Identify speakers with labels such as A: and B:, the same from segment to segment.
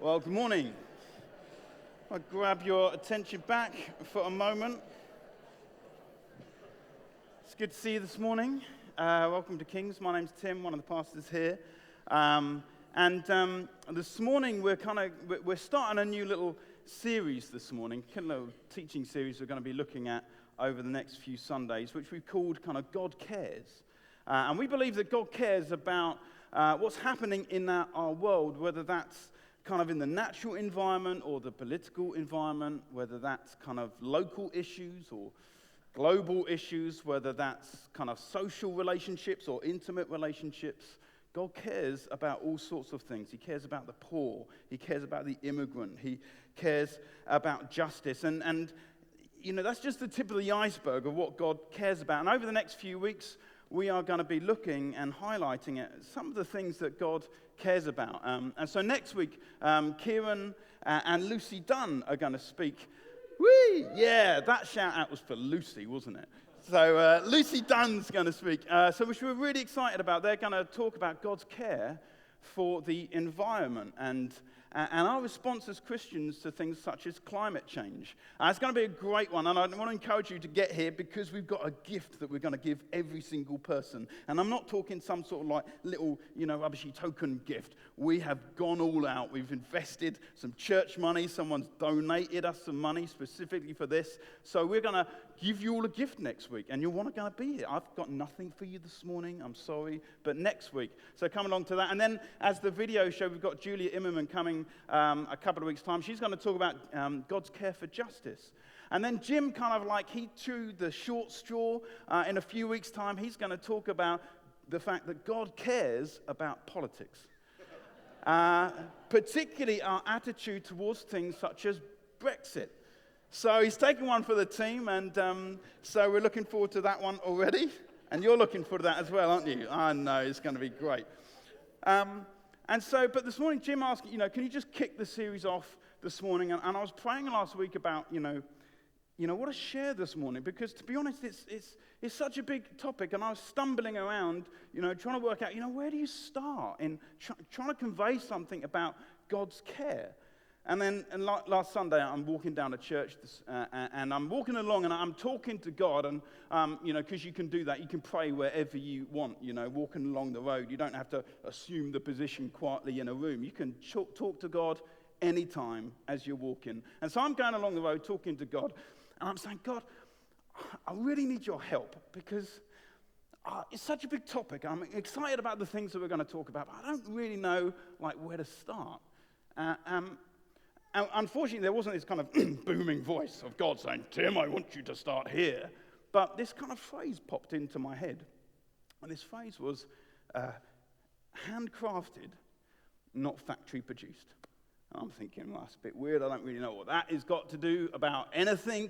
A: Well, good morning. I'll grab your attention back for a moment. It's good to see you this morning. Welcome to Kings. My name's Tim, one of the pastors here. This morning we're starting a new little series this morning, a little teaching series we're going to be looking at over the next few Sundays, which we've called kind of God Cares. And we believe that God cares about what's happening in our world, whether that's kind of in the natural environment or the political environment, whether that's kind of local issues or global issues, whether that's kind of social relationships or intimate relationships. God cares about all sorts of things. He cares about the poor. He cares about the immigrant. He cares about justice. And you know, that's just the tip of the iceberg of what God cares about. And over the next few weeks, we are going to be looking and highlighting some of the things that God cares about. And so next week, Kieran and Lucy Dunn are going to speak. Whee! Yeah, that shout out was for Lucy, wasn't it? So Lucy Dunn's going to speak, which we're really excited about. They're going to talk about God's care for the environment and our response as Christians to things such as climate change. It's going to be a great one, and I want to encourage you to get here because we've got a gift that we're going to give every single person. And I'm not talking some sort of like little, rubbishy token gift. We have gone all out. We've invested some church money. Someone's donated us some money specifically for this. So we're going to give you all a gift next week, and you'll want to go be here. I've got nothing for you this morning. I'm sorry, but next week. So come along to that. And then as the video show, we've got Julia Immerman coming a couple of weeks' time. She's going to talk about God's care for justice. And then Jim he drew the short straw. In a few weeks' time, he's going to talk about the fact that God cares about politics. Particularly our attitude towards things such as Brexit. So he's taking one for the team, and so we're looking forward to that one already. And you're looking forward to that as well, aren't you? I know, it's going to be great. But this morning, Jim asked, can you just kick the series off this morning? And I was praying last week about, what to share this morning. Because to be honest, it's such a big topic. And I was stumbling around, trying to work out, where do you start in trying to convey something about God's care? And then last Sunday, I'm walking down to church, and I'm walking along, and I'm talking to God, and, because you can do that. You can pray wherever you want, walking along the road. You don't have to assume the position quietly in a room. You can talk to God anytime as you're walking. And so I'm going along the road talking to God, and I'm saying, God, I really need your help, because it's such a big topic. I'm excited about the things that we're going to talk about, but I don't really know, where to start. And unfortunately, there wasn't this kind of booming voice of God saying, Tim, I want you to start here. But this kind of phrase popped into my head. And this phrase was handcrafted, not factory produced. And I'm thinking, well, that's a bit weird. I don't really know what that has got to do about anything.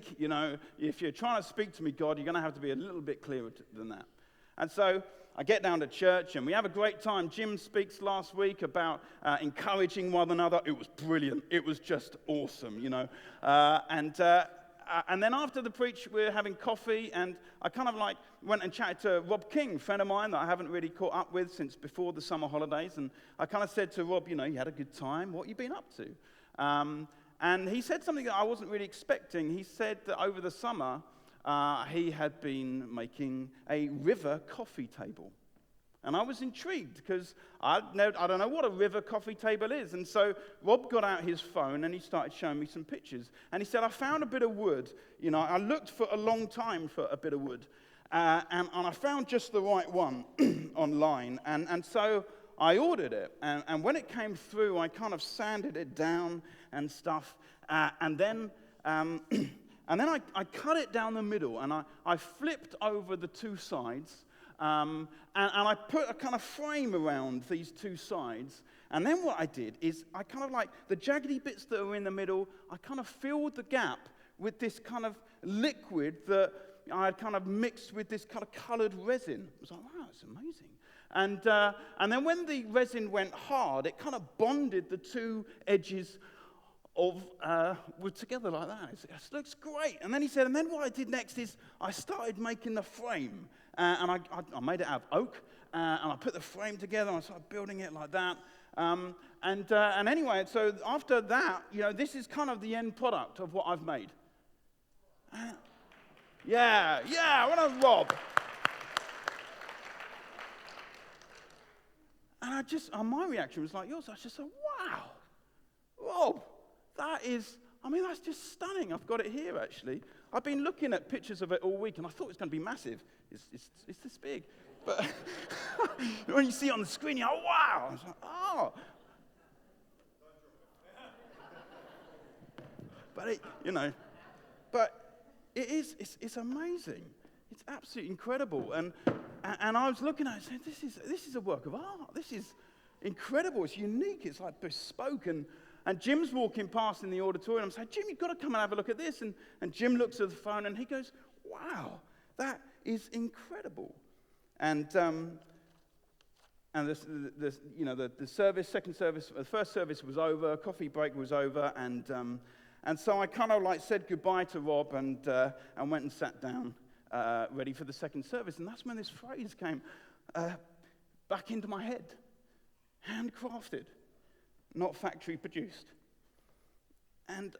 A: If you're trying to speak to me, God, you're going to have to be a little bit clearer than that. And so I get down to church, and we have a great time. Jim speaks last week about encouraging one another. It was brilliant. It was just awesome, And then after the preach, we're having coffee, and I went and chatted to Rob King, a friend of mine that I haven't really caught up with since before the summer holidays. And I kind of said to Rob, you had a good time. What have you been up to? And he said something that I wasn't really expecting. He said that over the summer, he had been making a river coffee table. And I was intrigued because I don't know what a river coffee table is. And so Rob got out his phone and he started showing me some pictures. And he said, I found a bit of wood. I looked for a long time for a bit of wood. And I found just the right one online. And so I ordered it. And when it came through, I kind of sanded it down and stuff. And then I cut it down the middle, and I flipped over the two sides, and I put a kind of frame around these two sides. And then what I did is I kind of the jaggedy bits that are in the middle, I kind of filled the gap with this kind of liquid that I had kind of mixed with this kind of colored resin. I was like, wow, it's amazing. And then when the resin went hard, it kind of bonded the two edges were together like that. It looks great. And then he said, and then what I did next is I started making the frame. And I made it out of oak. And I put the frame together and I started building it like that. And anyway, so after that, this is kind of the end product of what I've made. Yeah, what a Rob. And my reaction was like yours. I just said, wow, Rob, that's just stunning. I've got it here, actually. I've been looking at pictures of it all week, and I thought it was going to be massive. It's this big. But when you see it on the screen, you're like, wow. I was like, oh. But it's amazing. It's absolutely incredible. And I was looking at it and saying, this is a work of art. This is incredible. It's unique. It's like bespoke. And Jim's walking past in the auditorium. I'm saying, Jim, you've got to come and have a look at this. And Jim looks at the phone and he goes, wow, that is incredible. And the service, second service, the first service was over, coffee break was over, and so I kind of like said goodbye to Rob and went and sat down, ready for the second service. And that's when this phrase came back into my head: handcrafted, not factory produced. And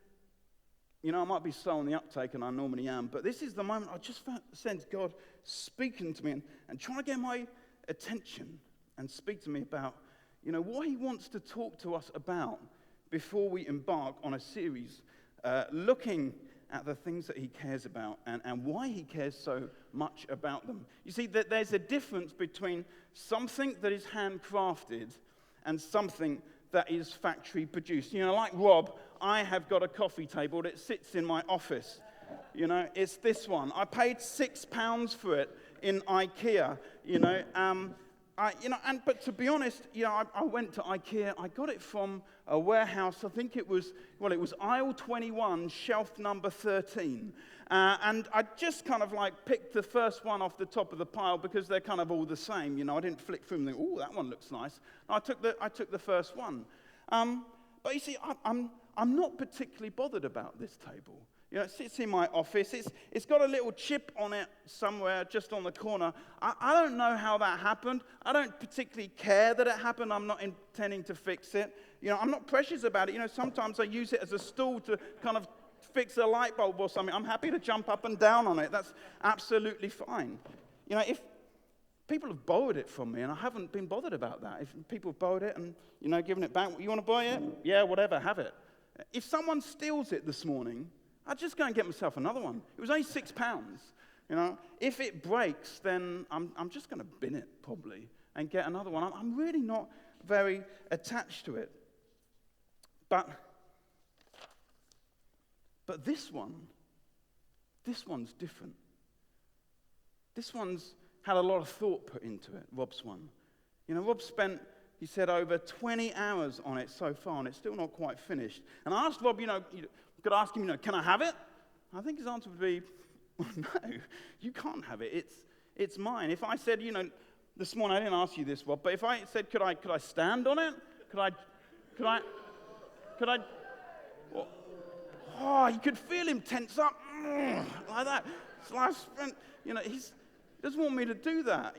A: I might be slow on the uptake, and I normally am, but this is the moment I just sense God speaking to me and trying to get my attention and speak to me about, what he wants to talk to us about before we embark on a series looking at the things that he cares about and why he cares so much about them. You see, that there's a difference between something that is handcrafted and something that is factory produced. Like Rob, I have got a coffee table that sits in my office. It's this one. I paid £6 for it in IKEA. But to be honest, I went to IKEA. I got it from a warehouse. I think it was aisle 21, shelf number 13. And I just kind of like picked the first one off the top of the pile because they're kind of all the same. I didn't flick through them and think, oh, that one looks nice. I took the first one. But you see, I'm not particularly bothered about this table. It sits in my office. It's got a little chip on it somewhere, just on the corner. I don't know how that happened. I don't particularly care that it happened. I'm not intending to fix it. I'm not precious about it. Sometimes I use it as a stool to kind of fix a light bulb or something. I'm happy to jump up and down on it. That's absolutely fine. If people have borrowed it from me, and I haven't been bothered about that. If people have borrowed it and, given it back, you want to buy it? Yeah, whatever, have it. If someone steals it this morning, I'd just go and get myself another one. It was only £6. If it breaks, then I'm just going to bin it probably and get another one. I'm really not very attached to it. But this one's different. This one's had a lot of thought put into it, Rob's one. Rob spent, he said, over 20 hours on it so far, and it's still not quite finished. And I asked Rob, could ask him, can I have it? I think his answer would be, well, no, you can't have it. It's mine. If I said, this morning, I didn't ask you this, Rob, but if I said, could I stand on it? Could I? Oh, you could feel him tense up, like that. So I spent, he doesn't want me to do that,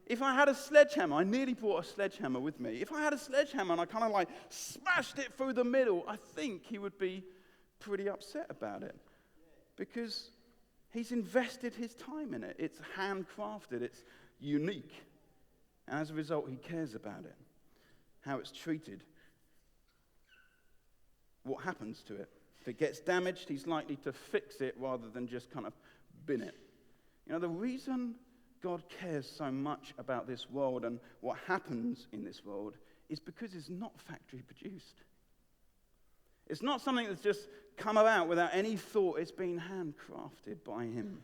A: If I had a sledgehammer, I nearly brought a sledgehammer with me. If I had a sledgehammer and I kind of like smashed it through the middle, I think he would be pretty upset about it. Because he's invested his time in it. It's handcrafted. It's unique. And as a result, he cares about it. How it's treated. What happens to it. If it gets damaged, he's likely to fix it rather than just kind of bin it. The reason God cares so much about this world and what happens in this world is because it's not factory produced. It's not something that's just come about without any thought. It's been handcrafted by him.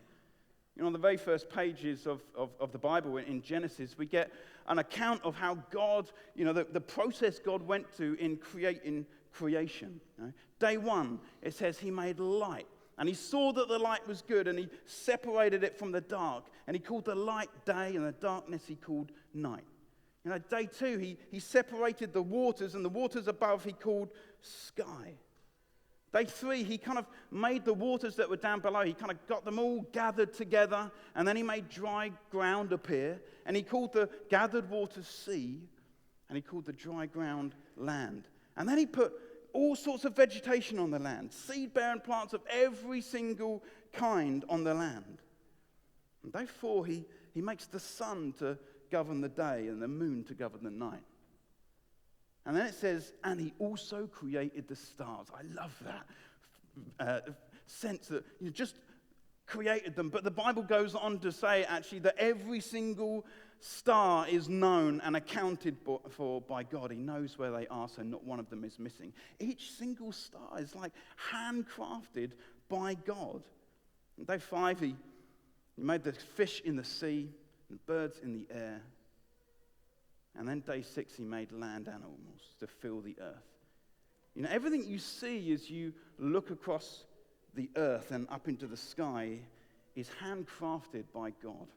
A: On the very first pages of the Bible in Genesis, we get an account of how God, the process God went to in creating creation. Day one, it says he made light. And he saw that the light was good, and he separated it from the dark. And he called the light day, and the darkness he called night. Day two, he separated the waters, and the waters above he called sky. Day three, he kind of made the waters that were down below. He kind of got them all gathered together, and then he made dry ground appear. And he called the gathered waters sea. and he called the dry ground land. And then he put all sorts of vegetation on the land, seed-bearing plants of every single kind on the land. And day 4, he makes the sun to govern the day and the moon to govern the night. And then it says, and he also created the stars. I love that sense that you just created them. But the Bible goes on to say, actually, that every single star is known and accounted for by God. He knows where they are, so not one of them is missing. Each single star is like handcrafted by God. On day 5, he made the fish in the sea and birds in the air. And then day 6, he made land animals to fill the earth. You know, everything you see as you look across the earth and up into the sky is handcrafted by God.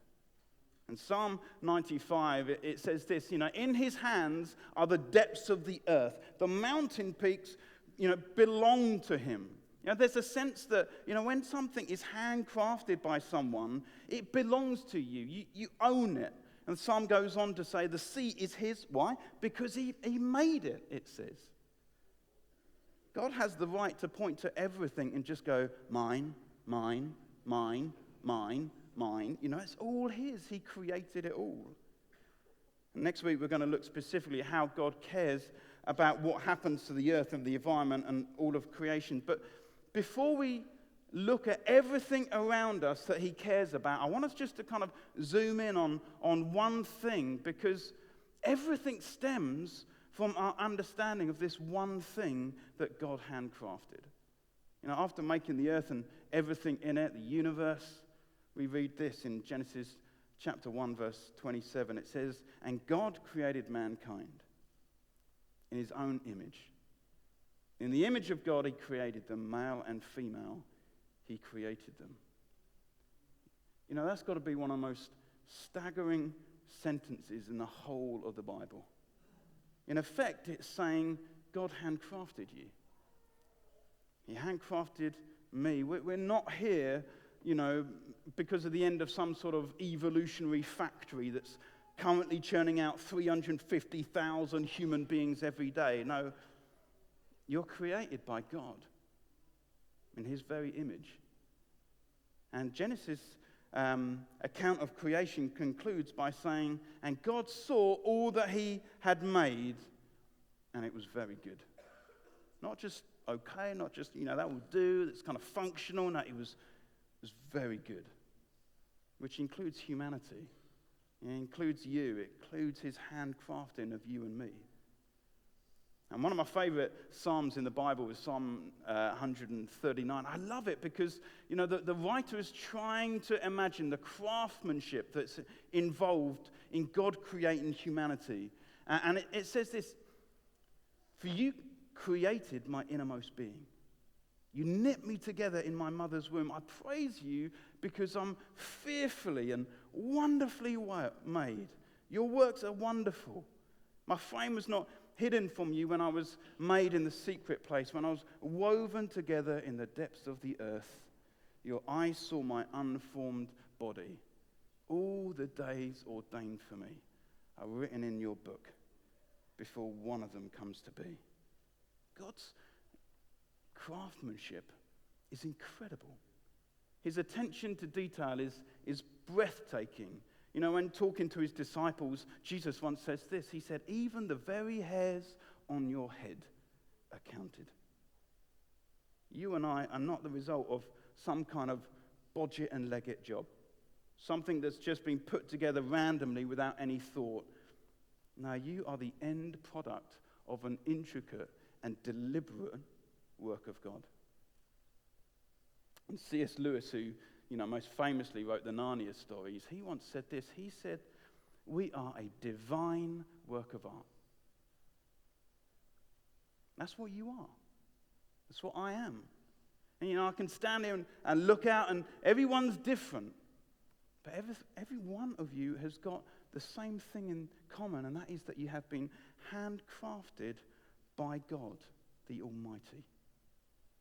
A: And Psalm 95, it says this, you know, in his hands are the depths of the earth. The mountain peaks, you know, belong to him. You know, there's a sense that, you know, when something is handcrafted by someone, it belongs to you. You own it. And the psalm goes on to say the sea is his. Why? Because he made it, it says. God has the right to point to everything and just go, mine, mine, mine, mine, mine. You know, it's all his. He created it all. And next week we're going to look specifically at how God cares about what happens to the earth and the environment and all of creation. But before we look at everything around us that he cares about, I want us just to kind of zoom in on one thing, because everything stems from our understanding of this one thing that God handcrafted. You know, after making the earth and everything in it, the universe, we read this in Genesis chapter 1, verse 27. It says, and God created mankind in his own image. In the image of God, he created them, male and female. He created them. You know, that's got to be one of the most staggering sentences in the whole of the Bible. In effect, it's saying, God handcrafted you. He handcrafted me. We're not here, you know, because of the end of some sort of evolutionary factory that's currently churning out 350,000 human beings every day. No, you're created by God in his very image. And Genesis' account of creation concludes by saying, and God saw all that he had made, and it was very good. Not just okay, not just, you know, that will do, it's kind of functional. No, it was very good, which includes humanity. It includes you. It includes his handcrafting of you and me. And one of my favorite psalms in the Bible is Psalm 139. I love it because, you know, the writer is trying to imagine the craftsmanship that's involved in God creating humanity. And it says this, for you created my innermost being. You knit me together in my mother's womb. I praise you because I'm fearfully and wonderfully made. Your works are wonderful. My frame was not hidden from you when I was made in the secret place, when I was woven together in the depths of the earth. Your eyes saw my unformed body. All the days ordained for me are written in your book before one of them comes to be. God's craftsmanship is incredible. His attention to detail is breathtaking. You know, when talking to his disciples, Jesus once says this. He said, even the very hairs on your head are counted. You and I are not the result of some kind of Bodget and Leggett job. Something that's just been put together randomly without any thought. No, you are the end product of an intricate and deliberate work of God. And C.S. Lewis, who, you know, most famously wrote the Narnia stories, he once said this. He said, we are a divine work of art. That's what you are. That's what I am. And, you know, I can stand here and look out, and everyone's different. But every one of you has got the same thing in common, and that is that you have been handcrafted by God, the Almighty.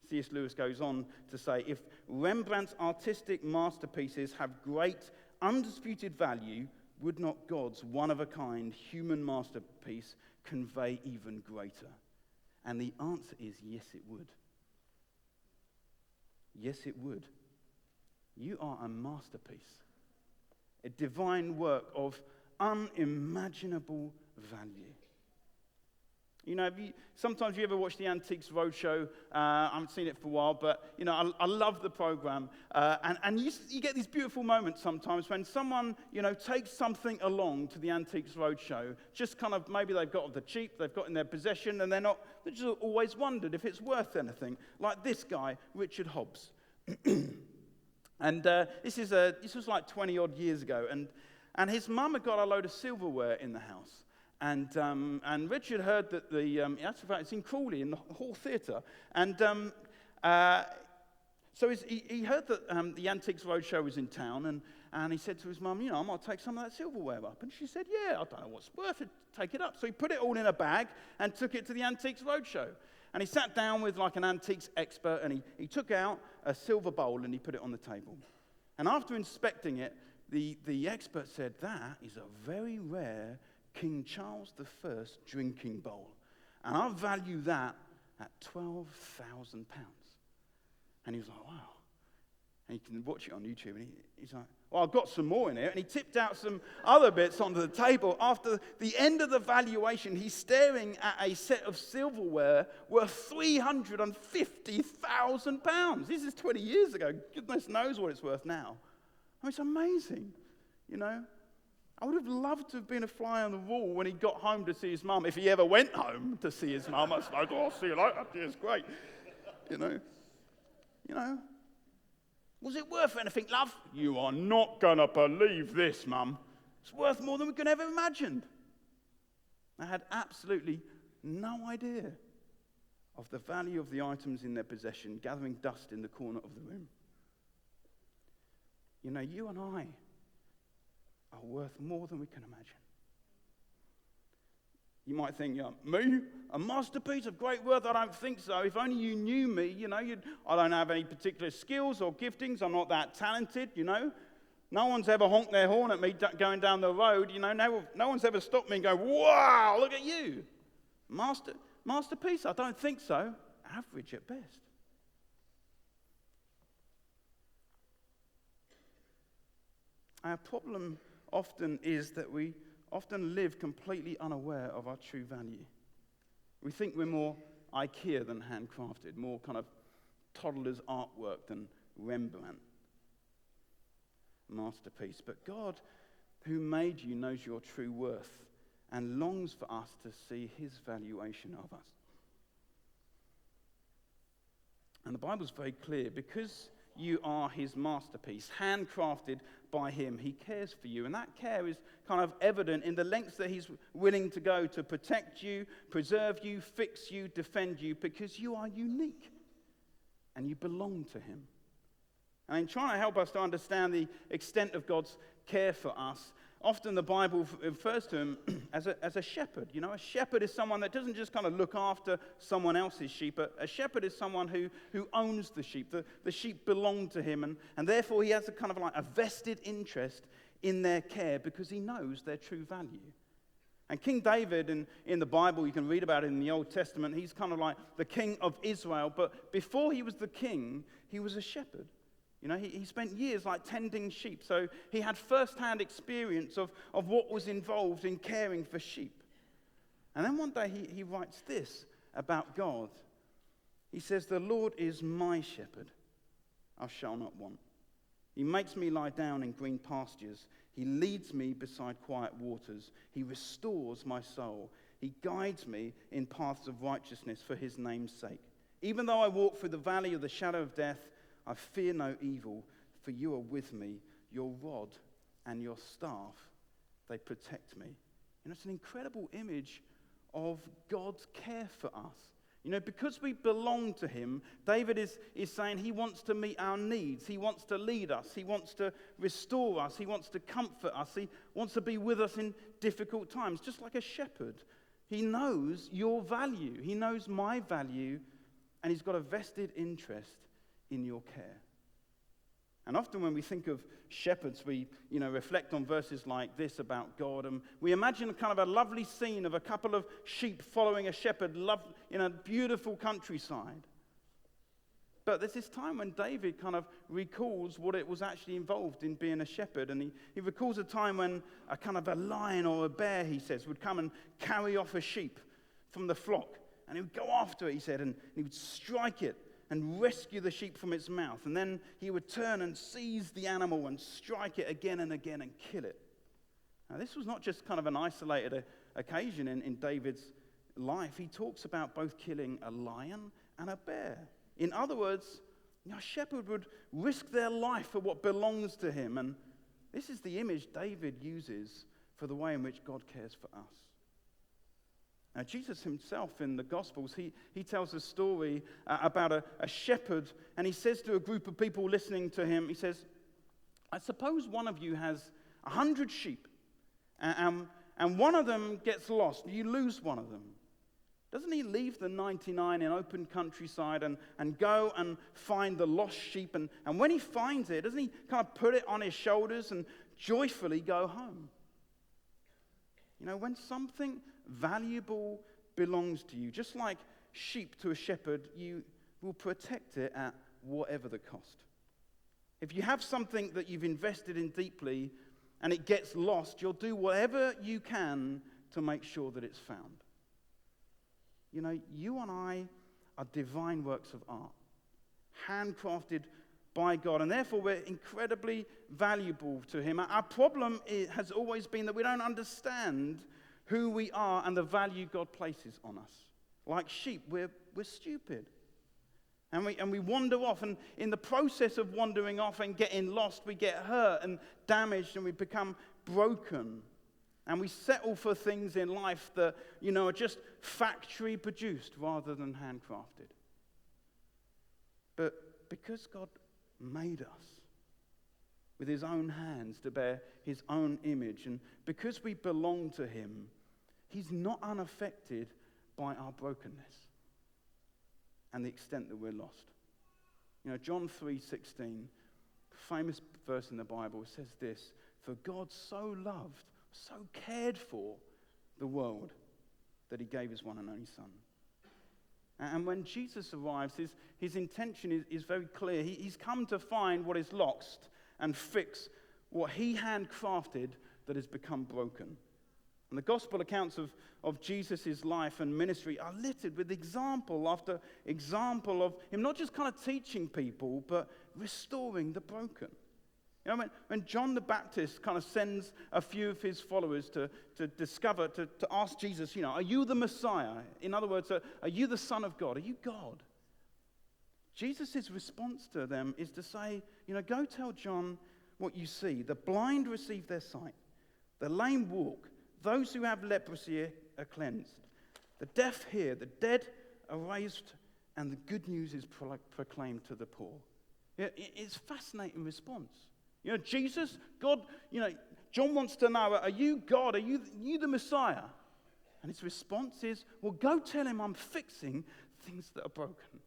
A: C.S. Lewis goes on to say, if Rembrandt's artistic masterpieces have great, undisputed value, would not God's one-of-a-kind human masterpiece convey even greater? And the answer is yes, it would. Yes, it would. You are a masterpiece, a divine work of unimaginable value. You know, sometimes you ever watch the Antiques Roadshow? I haven't seen it for a while, but, you know, I love the program. And you get these beautiful moments sometimes when someone, you know, takes something along to the Antiques Roadshow, just kind of, maybe they've got it the cheap, they've got in their possession, and they just always wondered if it's worth anything. Like this guy, Richard Hobbs. And this was like 20-odd years ago, and his mum had got a load of silverware in the house. And Richard heard that it's in Crawley, in the Hall Theatre. And so he heard that the Antiques Roadshow was in town, and he said to his mum, you know, I might take some of that silverware up. And she said, yeah, I don't know what's worth it, take it up. So he put it all in a bag and took it to the Antiques Roadshow. And he sat down with like an antiques expert, and he took out a silver bowl and he put it on the table. And after inspecting it, the expert said, that is a very rare King Charles I drinking bowl. And I value that at £12,000. And he was like, wow. And you can watch it on YouTube. And he's like, well, I've got some more in here. And he tipped out some other bits onto the table. After the end of the valuation, he's staring at a set of silverware worth £350,000. This is 20 years ago. Goodness knows what it's worth now. I mean, it's amazing, you know. I would have loved to have been a fly on the wall when he got home to see his mum. If he ever went home to see his mum, I was like, oh, I'll see you later. It's great. You know. Was it worth anything, love? You are not going to believe this, Mum. It's worth more than we could ever imagine. I had absolutely no idea of the value of the items in their possession, gathering dust in the corner of the room. You know, you and I are worth more than we can imagine. You might think, me? A masterpiece of great worth? I don't think so. If only you knew me, you know, I don't have any particular skills or giftings. I'm not that talented, you know. No one's ever honked their horn at me going down the road, you know. No one's ever stopped me and go, wow, look at you. Masterpiece? I don't think so. Average at best. Our problem often is that we often live completely unaware of our true value. We think we're more IKEA than handcrafted, more kind of toddler's artwork than Rembrandt masterpiece. But God, who made you, knows your true worth and longs for us to see his valuation of us. And the Bible's very clear, because you are his masterpiece, handcrafted by him. He cares for you, and that care is kind of evident in the lengths that he's willing to go to protect you, preserve you, fix you, defend you, because you are unique and you belong to him. And in trying to help us to understand the extent of God's care for us, often the Bible refers to him as a shepherd. You know, a shepherd is someone that doesn't just kind of look after someone else's sheep. A shepherd is someone who owns the sheep. The sheep belong to him, and therefore he has a kind of like a vested interest in their care because he knows their true value. And King David in the Bible, you can read about it in the Old Testament, he's kind of like the king of Israel, but before he was the king, he was a shepherd. You know, he spent years like tending sheep, so he had first-hand experience of what was involved in caring for sheep. And then one day he writes this about God. He says, "The Lord is my shepherd, I shall not want. He makes me lie down in green pastures. He leads me beside quiet waters. He restores my soul. He guides me in paths of righteousness for his name's sake. Even though I walk through the valley of the shadow of death, I fear no evil, for you are with me. Your rod and your staff, they protect me." You know, it's an incredible image of God's care for us. You know, because we belong to him, David is saying he wants to meet our needs. He wants to lead us. He wants to restore us. He wants to comfort us. He wants to be with us in difficult times, just like a shepherd. He knows your value. He knows my value, and he's got a vested interest in your care. And often when we think of shepherds, we reflect on verses like this about God, and we imagine kind of a lovely scene of a couple of sheep following a shepherd in a beautiful countryside. But there's this time when David kind of recalls what it was actually involved in being a shepherd, and he recalls a time when a kind of a lion or a bear, he says, would come and carry off a sheep from the flock, and he would go after it, he said, and he would strike it and rescue the sheep from its mouth. And then he would turn and seize the animal and strike it again and again and kill it. Now, this was not just kind of an isolated occasion in David's life. He talks about both killing a lion and a bear. In other words, a shepherd would risk their life for what belongs to him. And this is the image David uses for the way in which God cares for us. Now, Jesus himself in the Gospels, he tells a story about a shepherd, and he says to a group of people listening to him, he says, I suppose one of you has 100 sheep, and one of them gets lost. You lose one of them. Doesn't he leave the 99 in open countryside and go and find the lost sheep? And when he finds it, doesn't he kind of put it on his shoulders and joyfully go home? When something valuable belongs to you, just like sheep to a shepherd, you will protect it at whatever the cost. If you have something that you've invested in deeply and it gets lost, you'll do whatever you can to make sure that it's found. You and I are divine works of art, handcrafted by God, and therefore we're incredibly valuable to him. Our problem has always been that we don't understand who we are and the value God places on us. Like sheep, we're stupid. And we wander off, and in the process of wandering off and getting lost, we get hurt and damaged, and we become broken. And we settle for things in life that, are just factory produced rather than handcrafted. But because God made us with his own hands to bear his own image, and because we belong to him, he's not unaffected by our brokenness and the extent that we're lost. John 3:16, famous verse in the Bible, says this, for God so loved, so cared for the world that he gave his one and only son. And when Jesus arrives, his intention is very clear. He's come to find what is lost and fix what he handcrafted that has become broken. And the gospel accounts of Jesus' life and ministry are littered with example after example of him not just kind of teaching people, but restoring the broken. When John the Baptist kind of sends a few of his followers to ask Jesus, are you the Messiah? In other words, are you the Son of God? Are you God? Jesus' response to them is to say, go tell John what you see. The blind receive their sight. The lame walk. Those who have leprosy are cleansed. The deaf hear. The dead are raised. And the good news is proclaimed to the poor. It's a fascinating response. Jesus, God, John wants to know, are you God? Are you the Messiah? And his response is, well, go tell him I'm fixing things that are broken.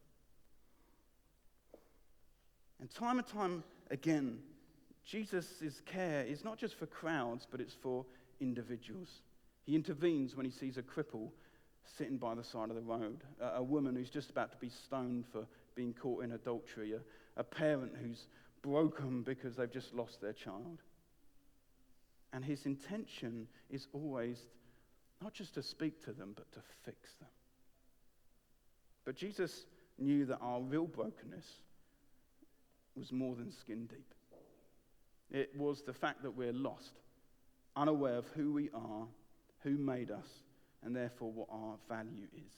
A: And time again, Jesus' care is not just for crowds, but it's for individuals. He intervenes when he sees a cripple sitting by the side of the road, a woman who's just about to be stoned for being caught in adultery, a parent who's broken because they've just lost their child. And his intention is always not just to speak to them, but to fix them. But Jesus knew that our real brokenness was more than skin deep. It was the fact that we're lost, unaware of who we are, who made us, and therefore what our value is.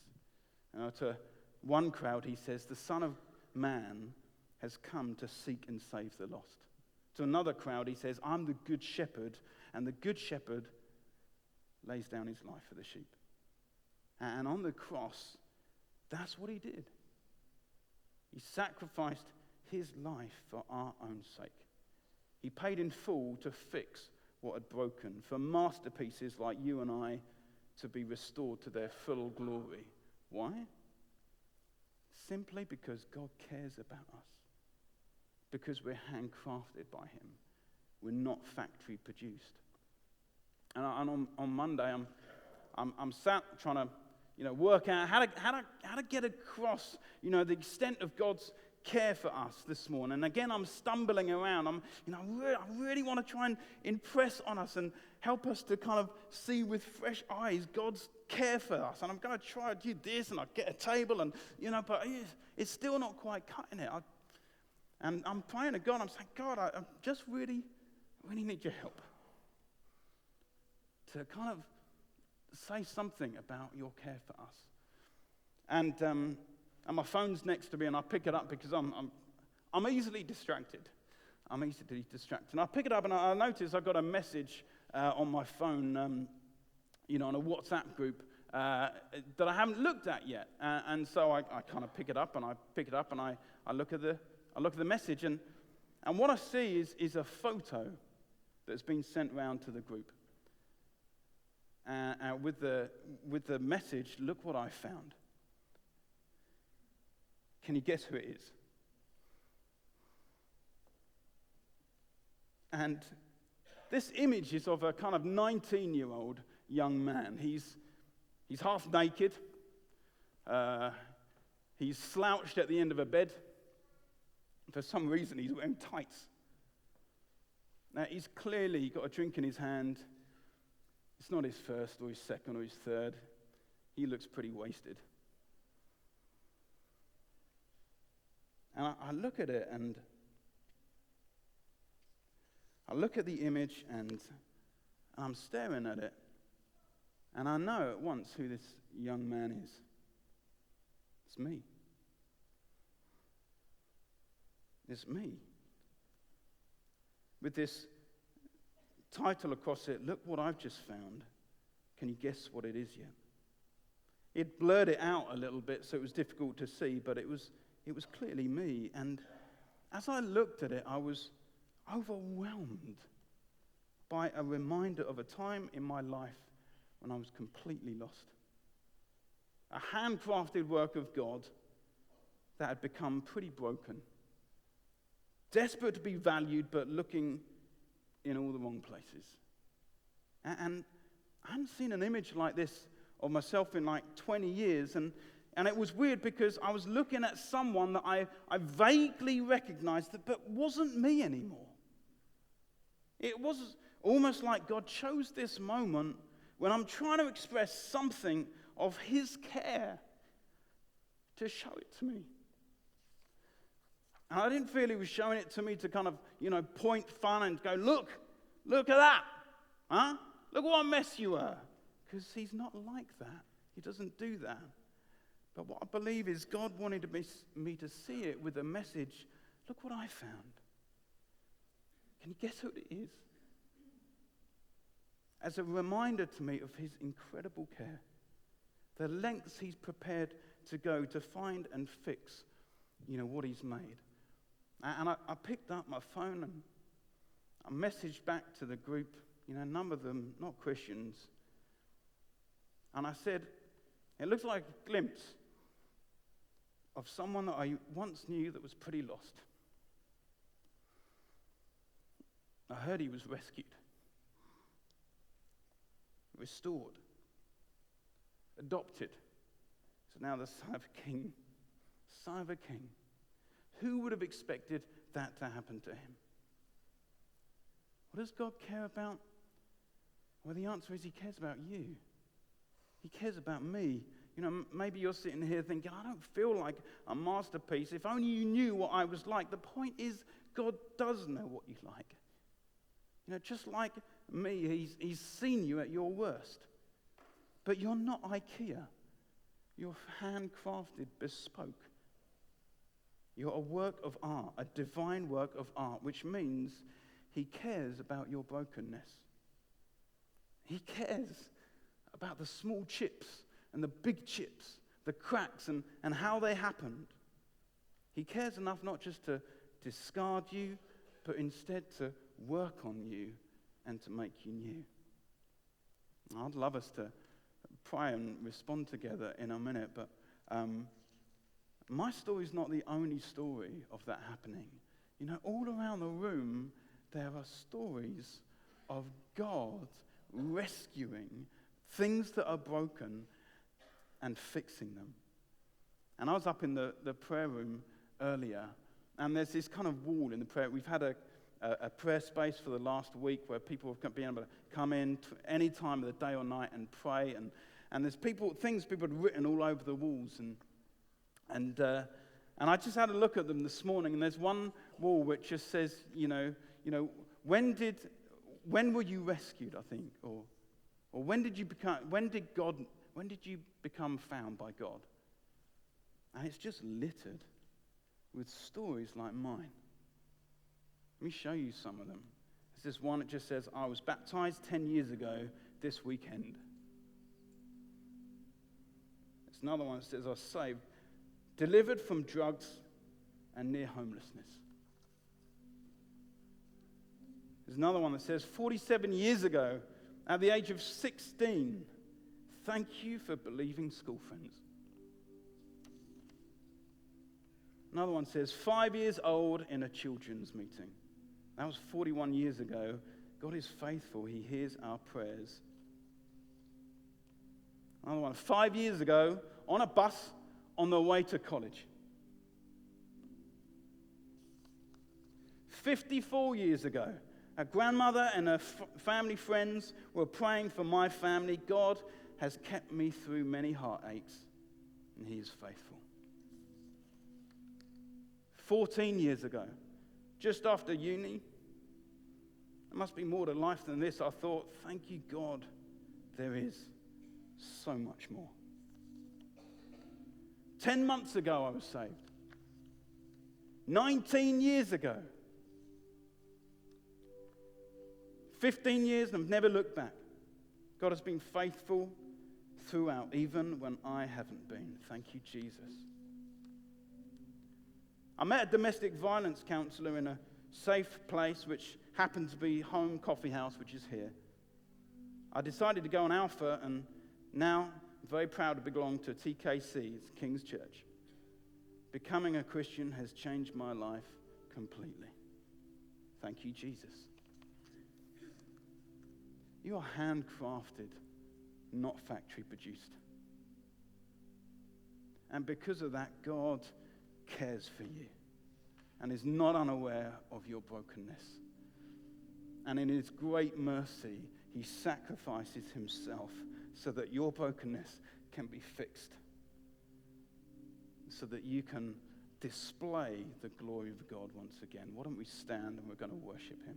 A: Now, to one crowd, he says, the Son of Man has come to seek and save the lost. To another crowd, he says, I'm the good shepherd, and the good shepherd lays down his life for the sheep. And on the cross, that's what he did. He sacrificed his life for our own sake. He paid in full to fix what had broken, for masterpieces like you and I to be restored to their full glory. Why? Simply because God cares about us because we're handcrafted by him. We're not factory produced. And on Monday, I'm sat trying to work out how to get across the extent of God's care for us this morning. And again, I'm stumbling around. I really want to try and impress on us and help us to kind of see with fresh eyes God's care for us. And I'm going to try to do this, and I get a table, and but it's still not quite cutting it. And I'm praying to God. I'm saying, God, I just really need your help to kind of say something about your care for us. And my phone's next to me, and I pick it up because I'm easily distracted. And I pick it up, and I notice I've got a message on my phone, on a WhatsApp group that I haven't looked at yet. And so I kind of pick it up, and I look at the message, and what I see is a photo that's been sent round to the group. With the message, look what I found. Can you guess who it is? And this image is of a kind of 19-year-old young man. He's half naked. He's slouched at the end of a bed. For some reason, he's wearing tights. Now, he's clearly got a drink in his hand. It's not his first or his second or his third. He looks pretty wasted. And I look at it, and I look at the image, and I'm staring at it, and I know at once who this young man is. It's me. It's me. With this title across it, look what I've just found. Can you guess what it is yet? It blurred it out a little bit, so it was difficult to see, but it was clearly me. And as I looked at it, I was overwhelmed by a reminder of a time in my life when I was completely lost. A handcrafted work of God that had become pretty broken. Desperate to be valued, but looking in all the wrong places. And I hadn't seen an image like this of myself in like 20 years, and it was weird because I was looking at someone that I vaguely recognized but wasn't me anymore. It was almost like God chose this moment when I'm trying to express something of his care to show it to me. And I didn't feel he was showing it to me to kind of, point fun and go, look at that. Huh? Look what a mess you are. Because he's not like that. He doesn't do that. But what I believe is God wanted me to see it with a message. Look what I found. Can you guess what it is? As a reminder to me of his incredible care. The lengths he's prepared to go to find and fix, what he's made. And I picked up my phone and I messaged back to the group, a number of them not Christians. And I said, it looks like a glimpse of someone that I once knew that was pretty lost. I heard he was rescued, restored, adopted. So now the son of a king. Son of a king. Who would have expected that to happen to him? What does God care about? Well, the answer is he cares about you. He cares about me. Maybe you're sitting here thinking, I don't feel like a masterpiece. If only you knew what I was like. The point is, God does know what you like. Just like me, he's seen you at your worst. But you're not IKEA. You're handcrafted, bespoke. You're a work of art, a divine work of art, which means he cares about your brokenness. He cares about the small chips and the big chips, the cracks and how they happened. He cares enough not just to discard you, but instead to work on you and to make you new. I'd love us to pray and respond together in a minute, but my story is not the only story of that happening. You know, all around the room, there are stories of God rescuing things that are broken and fixing them. And I was up in the prayer room earlier, and there's this kind of wall in the prayer. We've had a prayer space for the last week where people have been able to come in any time of the day or night and pray. And there's things people had written all over the walls. And I just had a look at them this morning, and there's one wall which just says, when were you rescued, I think, or when did you become found by God? And it's just littered with stories like mine. Let me show you some of them. There's this one that just says, I was baptized 10 years ago this weekend. There's another one that says, I was saved, delivered from drugs and near homelessness. There's another one that says, 47 years ago, at the age of 16, thank you for believing school friends. Another one says, 5 years old in a children's meeting. That was 41 years ago. God is faithful. He hears our prayers. Another one, 5 years ago, on a bus on the way to college. 54 years ago, a grandmother and her family friends were praying for my family. God has kept me through many heartaches, and He is faithful. 14 years ago, just after uni, there must be more to life than this. I thought, thank you, God, there is so much more. 10 months ago, I was saved. 19 years ago. 15 years, and I've never looked back. God has been faithful throughout, even when I haven't been. Thank you, Jesus. I met a domestic violence counselor in a safe place, which happened to be Home Coffee House, which is here. I decided to go on Alpha, and now I'm very proud to belong to TKC, it's King's Church. Becoming a Christian has changed my life completely. Thank you, Jesus. You are handcrafted, not factory produced. And because of that, God cares for you and is not unaware of your brokenness. And in His great mercy, He sacrifices Himself so that your brokenness can be fixed, so that you can display the glory of God once again. Why don't we stand and we're going to worship Him?